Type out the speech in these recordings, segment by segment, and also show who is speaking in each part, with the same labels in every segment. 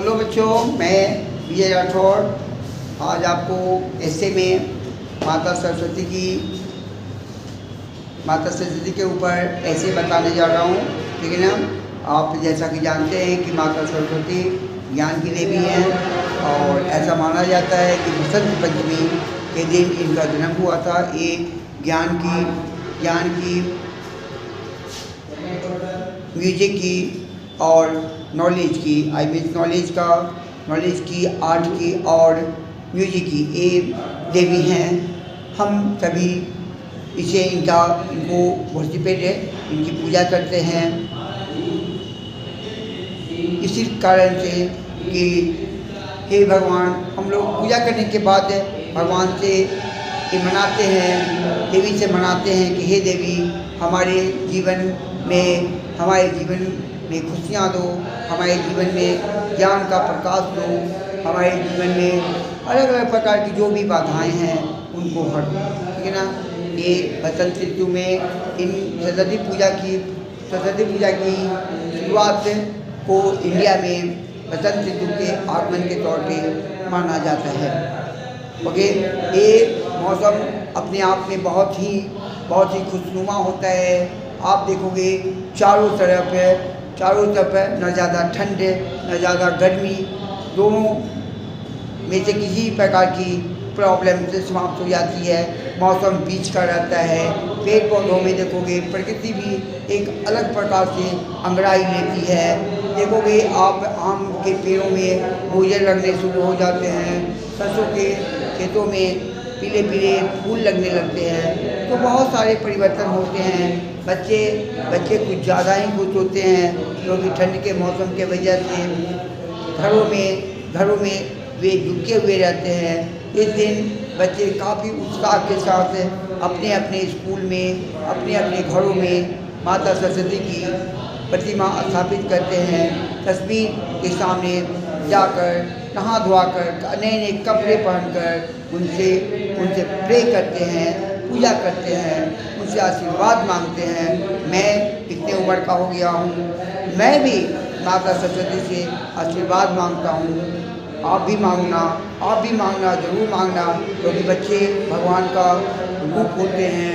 Speaker 1: Hello बच्चों, मैं विजय राठौर आज आपको ऐसे में माता सरस्वती के ऊपर ऐसे बताने जा रहा हूँ। ठीक है ना। आप जैसा कि जानते हैं कि माता सरस्वती ज्ञान की देवी हैं और ऐसा माना जाता है कि बसंत पंचमी के दिन इनका जन्म हुआ था। ये ज्ञान की म्यूजिक की और नॉलेज की नॉलेज की आर्ट की और म्यूजिक की ये देवी हैं। हम सभी इनको वर्शिपेट है, इनकी पूजा करते हैं इसी कारण से कि हे भगवान, हम लोग पूजा करने के बाद भगवान से ये मनाते हैं, देवी से मनाते हैं कि हे देवी, हमारे जीवन में खुशियाँ दो, हमारे जीवन में ज्ञान का प्रकाश दो, हमारे जीवन में अलग अलग प्रकार की जो भी बाधाएं हैं उनको हटो। ठीक है ना। ये बसंत ऋतु में इन सरस्वती पूजा की शुरुआत को इंडिया में बसंत ऋतु के आगमन के तौर पे माना जाता है। ओके। ये मौसम अपने आप में बहुत ही खुशनुमा होता है। आप देखोगे चारों तरफ न ज़्यादा ठंड न ज़्यादा गर्मी, दोनों में से किसी प्रकार की प्रॉब्लम से समाप्त हो जाती है। मौसम बीच का रहता है। पेड़ पौधों में देखोगे प्रकृति भी एक अलग प्रकार से अंगड़ाई लेती है। देखोगे आप आम के पेड़ों में भूजल लगने शुरू हो जाते हैं, सरसों के खेतों में पीले पीले फूल लगने लगते हैं। तो बहुत सारे परिवर्तन होते हैं। बच्चे कुछ ज़्यादा ही खुश होते हैं क्योंकि ठंड के मौसम के वजह से घरों में वे झुके हुए रहते हैं। इस दिन बच्चे काफ़ी उत्साह के साथ अपने अपने स्कूल में, अपने अपने घरों में माता सरस्वती की प्रतिमा स्थापित करते हैं। तस्वीर के सामने जाकर नहा धोआकर नए नए कपड़े पहनकर उनसे प्रे करते हैं, पूजा करते हैं, उनसे आशीर्वाद मांगते हैं। मैं इतने उम्र का हो गया हूँ, मैं भी माता सरस्वती से आशीर्वाद मांगता हूँ। आप भी मांगना, जरूर मांगना, क्योंकि बच्चे भगवान का रूप होते हैं।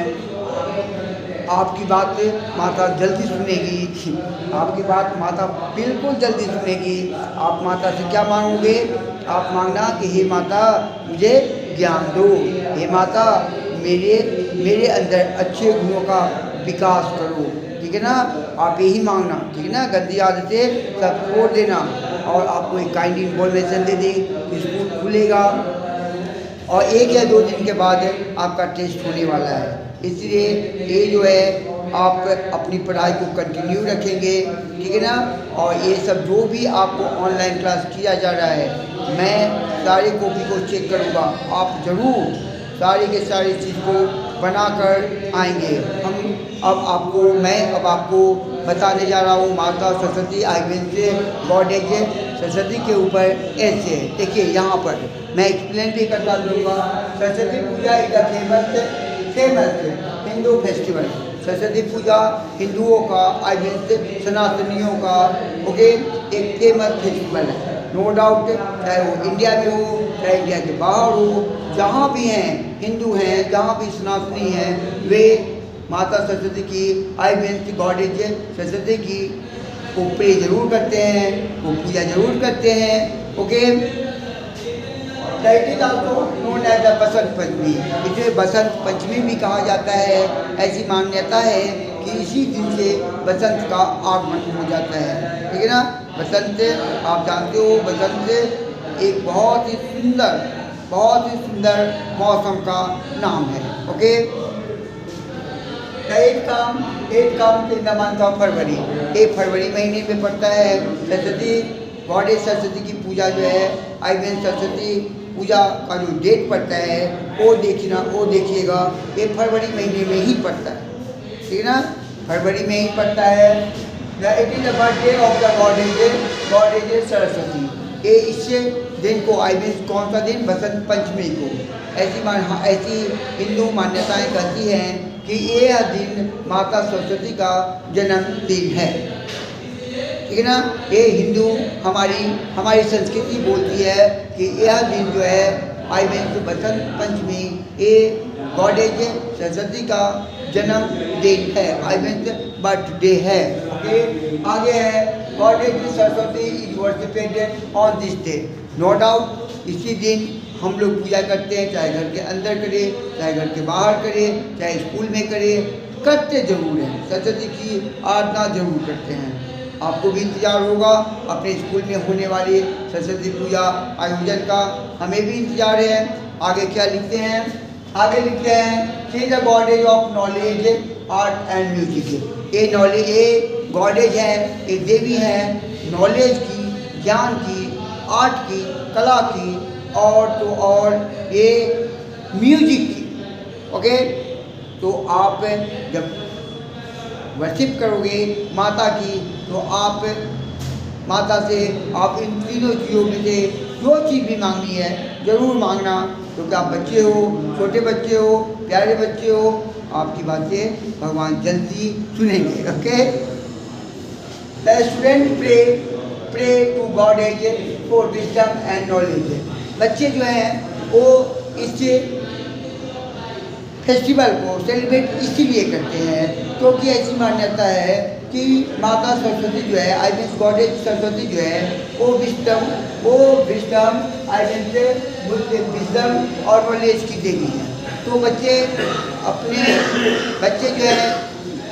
Speaker 1: आपकी बात माता जल्दी सुनेगी, आपकी बात माता बिल्कुल जल्दी सुनेगी। आप माता से क्या मांगोगे? आप मांगना कि हे माता, मुझे ज्ञान दो, हे माता, मेरे अंदर अच्छे गुणों का विकास करो। ठीक है ना। आप यही मांगना। ठीक है ना। गंदी आदतें सब छोड़ देना और आपको एक काइंड इन्फॉर्मेशन दे दी कि स्कूल खुलेगा और 1 या 2 दिन के बाद आपका टेस्ट होने वाला है। इसलिए ये जो है आप अपनी पढ़ाई को कंटिन्यू रखेंगे। ठीक है ना। और ये सब जो भी आपको ऑनलाइन क्लास किया जा रहा है, मैं सारी कॉपी को चेक करूँगा। आप ज़रूर सारी के सारी चीज़ को बनाकर आएंगे। मैं अब आपको बताने जा रहा हूँ माता सरस्वती से गॉडेज सरस्वती के ऊपर ऐसे। देखिए यहाँ पर मैं एक्सप्लेन भी करता दूँगा। सरस्वती पूजा एक फेमस हिंदू फेस्टिवल। सरस्वती पूजा हिंदुओं का, सनातनियों का एक फेमस फेस्टिवल है। नो डाउट, चाहे वो इंडिया में हो, चाहे इंडिया के बाहर हो, जहाँ भी हैं हिंदू हैं, जहाँ भी सनातनी हैं, वे माता सरस्वती की गॉडेज सरस्वती की को प्रे जरूर करते हैं, वो पूजा जरूर करते हैं। Okay. That is also known as the Basant Panchami. इसे बसंत पंचमी भी कहा जाता है। ऐसी मान्यता है कि इसी दिन से बसंत का आगमन हो जाता है। ठीक है ना। बसंत, आप जानते हो, बसंत एक बहुत ही सुंदर मौसम का नाम है। Okay. At come in the month of February. एक फरवरी महीने में पड़ता है। गॉडेज सरस्वती की पूजा जो है, सरस्वती पूजा का जो डेट पड़ता है वो देखिएगा, ये फरवरी महीने में ही पड़ता है। ठीक है ना। फरवरी में ही पड़ता है। It is the birthday of the goddess Saraswati. ये इससे दिन को कौन सा दिन? बसंत पंचमी को। ऐसी हिंदू मान्यताएं कहती हैं कि यह दिन माता सरस्वती का जन्मदिन है। ठीक है ना। ये हिंदू हमारी संस्कृति बोलती है कि यह दिन जो है आई मीन बसंत पंचमी, ये गॉडेज सरस्वती का जन्मदिन है, आई मीन बर्थडे है। ओके, आगे है goddess Saraswati is worshipped on this day. No doubt इसी दिन हम लोग पूजा करते हैं, चाहे घर के अंदर करें, चाहे घर के बाहर करें, चाहे स्कूल में करें, करते जरूर हैं, सरस्वती की आराधना जरूर करते हैं। आपको भी इंतज़ार होगा अपने स्कूल में होने वाली सरस्वती पूजा आयोजन का, हमें भी इंतज़ार है। आगे क्या लिखते हैं, आगे लिखते हैं she the goddess of knowledge art and music. ये नॉलेज, ये गॉडेज है, ये देवी है नॉलेज की, ज्ञान की, आर्ट की, कला की, और तो और ये म्यूजिक की। ओके, तो आप जब वर्शिप करोगे माता की, तो आप माता से आप इन तीनों चीज़ों में से जो चीज़ भी मांगनी है ज़रूर मांगना, क्योंकि आप बच्चे हो, छोटे बच्चे हो, प्यारे बच्चे हो, आपकी बातें भगवान जल्दी सुनेंगे। Okay, the student pray to goddess for wisdom and knowledge. बच्चे जो हैं वो इस फेस्टिवल को सेलिब्रेट इसीलिए करते हैं क्योंकि ऐसी मान्यता है कि माता सरस्वती जो है, आई मीन गॉडेज सरस्वती जो है, वो विजडम आई मीन विजडम और नॉलेज की देवी है। तो बच्चे जो है,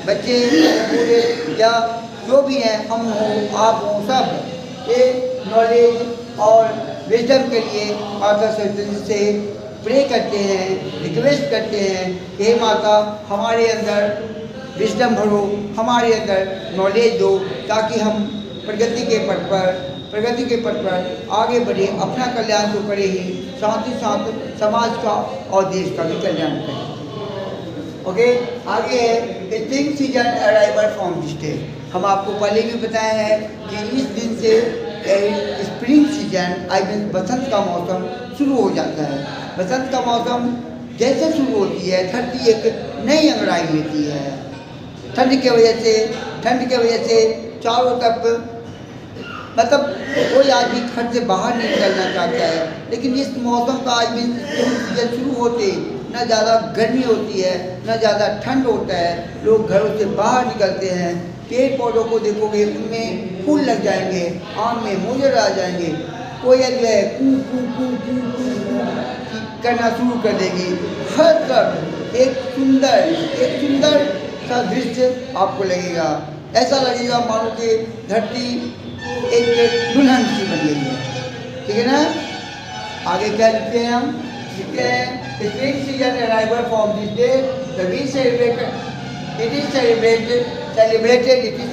Speaker 1: बच्चे पूरे या जो भी हैं, हम हो, आप हो, सब ये नॉलेज और विजडम के लिए माता सरस्वती से प्रे करते हैं, रिक्वेस्ट करते हैं, हे माता हमारे अंदर विजडम भरो, हमारे अंदर नॉलेज दो, ताकि हम प्रगति के पथ पर आगे बढ़े, अपना कल्याण तो करें ही, साथ ही साथ समाज का और देश का भी कल्याण करें। ओके, आगे है spring season arrival from this day. हम आपको पहले भी बताया है कि इस दिन से स्प्रिंग सीजन आई मीन बसंत का मौसम शुरू हो जाता है। बसंत का मौसम जैसे शुरू होती है, धरती एक नई अंगड़ाई लेती है। ठंड के वजह से चारों तरफ मतलब कोई आदमी घर से बाहर नहीं निकलना चाहता है, लेकिन इस मौसम का आज भी सीजन शुरू होते न ज़्यादा गर्मी होती है न ज़्यादा ठंड होता है, लोग घरों से बाहर निकलते हैं। पेड़ पौधों को देखोगे उनमें फूल लग जाएंगे, आम में मोजर आ जाएंगे, कोयल जो है कू कू कू कू कू करना शुरू कर देगी। हर तरफ एक सुंदर सा दृश्य आपको लगेगा, ऐसा लगेगा मानो कि धरती एक दुल्हन सी बन गई है। ठीक है ना। आगे क्या लिखते हैं हम, लिखते हैं spring season arrival from this day the we it is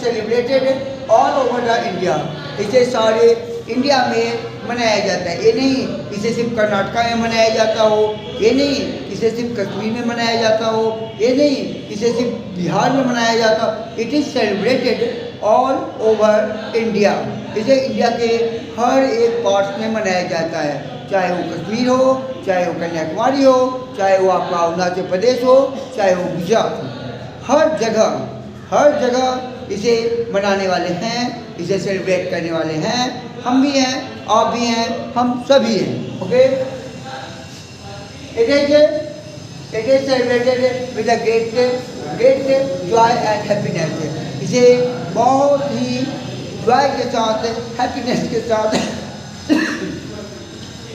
Speaker 1: celebrated all over the India. इसे सारे इंडिया में मनाया जाता है। ये नहीं इसे सिर्फ कर्नाटका में मनाया जाता हो, ये नहीं इसे सिर्फ कश्मीर में मनाया जाता हो, ये नहीं इसे सिर्फ बिहार में मनाया जाता। It is celebrated all over India. इसे इंडिया के हर एक पार्ट में मनाया जाता है, चाहे वो कश्मीर हो, चाहे वो कन्याकुमारी हो, चाहे वो आपका अरुणाचल प्रदेश हो, चाहे वो गुजरात हो। हर जगह इसे मनाने वाले हैं, इसे सेलिब्रेट करने वाले हैं। हम भी हैं, आप भी हैं, हम सभी हैं। Okay, it is celebrated with a great Joy and happiness. इसे बहुत ही जॉय के साथ, हैप्पीनेस के साथ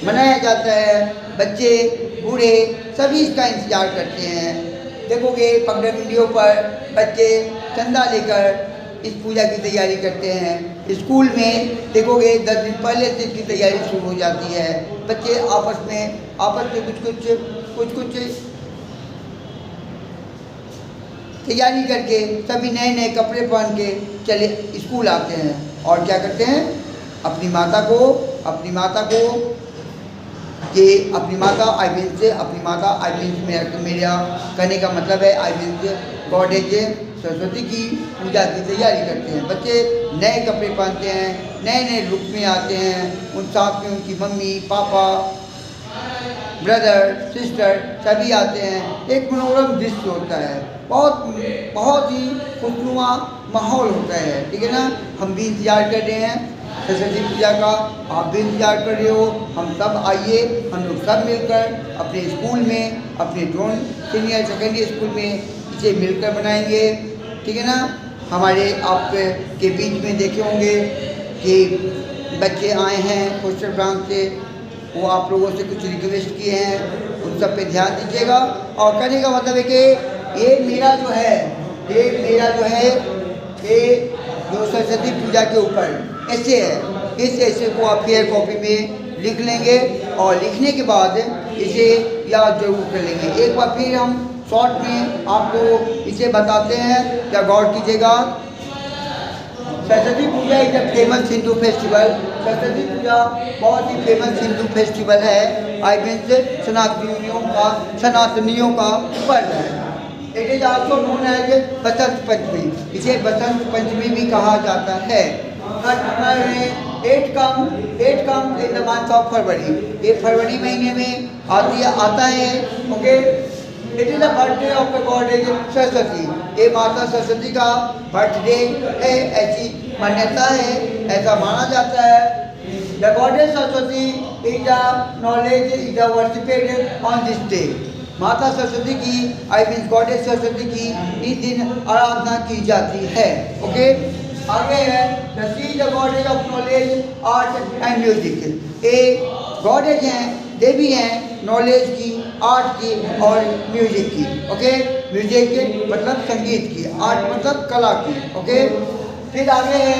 Speaker 1: मनाया जाता है। बच्चे बूढ़े सभी इसका इंतज़ार करते हैं। देखोगे पगडंड वीडियो पर बच्चे चंदा लेकर इस पूजा की तैयारी करते हैं। स्कूल में देखोगे 10 दिन पहले से इसकी तैयारी शुरू हो जाती है। बच्चे आपस में कुछ तैयारी करके सभी नए कपड़े पहन के चले स्कूल आते हैं और क्या करते हैं, अपनी माता को आई मीन मेरा कहने का मतलब है आई मीन गॉडेज सरस्वती की पूजा की तैयारी करते हैं। बच्चे नए कपड़े पहनते हैं, नए लुक में आते हैं, उन साथ में उनकी मम्मी पापा ब्रदर सिस्टर सभी आते हैं। एक मनोरम दृश्य होता है, बहुत ही खुशनुमा माहौल होता है, ठीक है ना। हम भी इंतज़ार कर रहे हैं सरस्वती पूजा का, आप भी इंतज़ार कर रहे हो। हम सब आइए, हम लोग सब मिलकर अपने स्कूल में, अपने ड्रोन सीनियर सेकेंडरी स्कूल में इसे मिलकर बनाएंगे, ठीक है ना। हमारे आपके बीच में देखे होंगे कि बच्चे आए हैं पोस्टर ब्रांच से, वो आप लोगों से कुछ रिक्वेस्ट किए हैं, उन सब पे ध्यान दीजिएगा। और कहने का मतलब है कि ये मेरा जो है ये जो सरस्वती पूजा के ऊपर ऐसे है, इस ऐसे को आप फेयर कॉपी में लिख लेंगे और लिखने के बाद इसे याद जरूर कर लेंगे। एक बार फिर हम शॉर्ट में आपको इसे बताते हैं, क्या गौर कीजिएगा। Saraswati Puja is a famous Hindu festival. Saraswati Puja बहुत ही फेमस हिंदू फेस्टिवल है। आई मीन्स सनातनियों का पर्व है। It is also known as Basant Panchami. इसे बसंत पंचमी भी कहा जाता है। Date come in the month of February. ये फरवरी महीने में आता है। Okay, it is the birthday of the goddess Saraswati. ये माता सरस्वती का बर्थडे है, ऐसी मान्यता है, ऐसा माना जाता है। The goddess Saraswati is the knowledge is the worshipped on this day. माता सरस्वती की आई मीन गॉडेस सरस्वती की इस दिन आराधना की जाती है। ओके, आगे है the see the goddess of knowledge art and music. ये गॉडेस हैं, देवी हैं नॉलेज की, आर्ट की और म्यूजिक की। ओके, म्यूजिक मतलब संगीत की, आर्ट मतलब कला की। ओके, फिर आगे है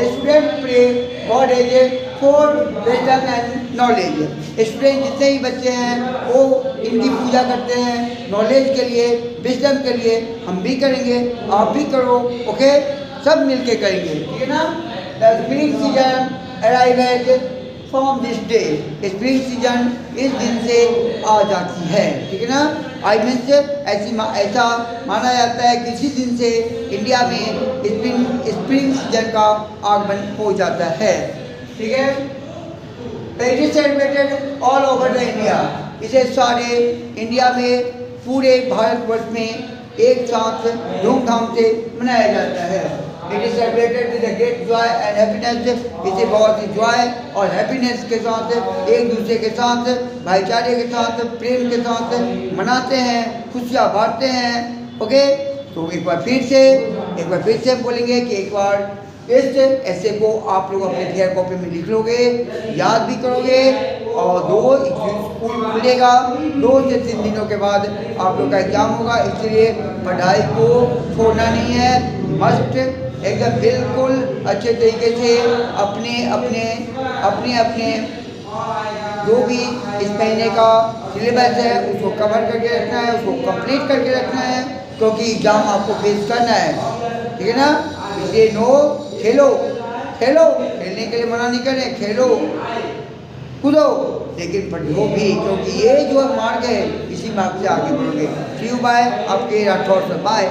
Speaker 1: student pray goddess for wisdom and knowledge. Student जितने ही बच्चे हैं वो इनकी पूजा करते हैं नॉलेज के लिए, विजडम के लिए। हम भी करेंगे, आप भी करो। ओके, सब मिलके करेंगे, ठीक है ना। The spring season arrives from this day. Spring season इस दिन से आ जाती है, ठीक है ना। आई मीन्स ऐसा माना जाता है कि इसी दिन से इंडिया में स्प्रिंग सीजन का आगमन हो जाता है, ठीक है। It is celebrated all over the India. इसे सारे इंडिया में, पूरे भारतवर्ष में एक साथ धूमधाम से मनाया जाता है। It is celebrated with great Joy and happiness. इसे बहुत ही जॉय और हैप्पीनेस के साथ, एक दूसरे के साथ, भाईचारे के साथ, प्रेम के साथ मनाते हैं, खुशियाँ बांटते हैं। ओके, तो एक बार फिर से बोलेंगे कि एक बार इस ऐसे को आप लोग अपने फेयर कॉपी में लिख लोगे, याद भी करोगे। और स्कूल खुलेगा 2 से 3 दिनों के बाद आप लोग का एग्जाम होगा, इसलिए पढ़ाई को छोड़ना नहीं है। मस्ट एकदम बिल्कुल अच्छे तरीके से अपने जो भी इस महीने का सिलेबस है उसको कवर करके रखना है, उसको कंप्लीट करके रखना है, क्योंकि एग्ज़ाम आपको फेस करना है, ठीक है ना। इसलिए खेलो, खेलने के लिए मना नहीं करें, खेलो कूदो, लेकिन पढ़ो भी, क्योंकि ये जो मार्ग है इसी मार्ग से आगे बढ़ोगे। सी यू बाय, आपके राठौर से बाय।